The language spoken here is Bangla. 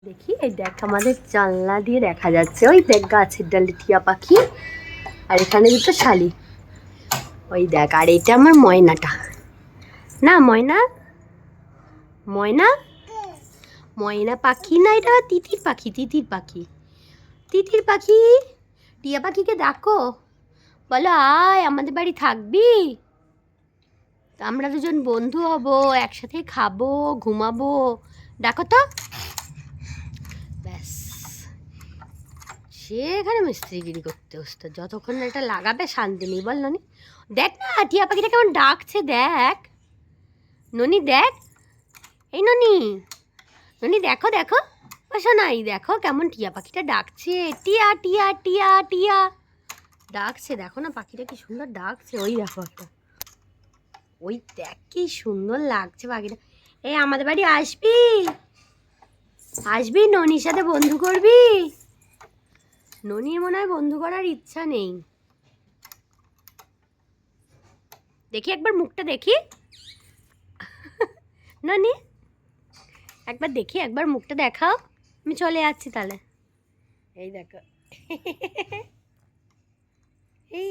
দেখি এই দেখ আমাদের জানলা দিয়ে দেখা যাচ্ছে ওই দেখ গাছের ডালে টিয়া পাখি আর এখানে দুটো শালি। ওই দেখ আর এটা আমার ময়নাটা না ময়না ময়না ময়না পাখি না এটা তিতির পাখি তিতির পাখি তিতির পাখি। টিয়া পাখিকে ডাকো বলো আয় আমাদের বাড়ি থাকবি, আমরা দুজন বন্ধু হব একসাথে খাবো ঘুমাবো, ডাকো তো। ব্যাস সে এখানে মিস্ত্রিগিরি করতে বসতো, যতক্ষণ না এটা লাগাবে শান্তি নেই বল ননি। দেখ না টিয়া পাখিটা কেমন ডাকছে দেখ, ননি দেখ, এই ননি ননি দেখো দেখো বসো নাই দেখো কেমন টিয়া পাখিটা ডাকছে, টিয়া টিয়া টিয়া টিয়া ডাকছে, দেখো না পাখিটা কি সুন্দর ডাকছে, ওই দেখো একটা ওই দেখ কি সুন্দর লাগছে পাখিটা। এই আমাদের বাড়ি আসবি আসবি ননির সাথে বন্ধু করবি, ননির মনে হয় বন্ধু করার ইচ্ছা নেই। দেখি একবার মুখটা দেখি ননি একবার দেখি একবার মুখটা দেখাও, আমি চলে যাচ্ছি তাহলে। এই দেখো এই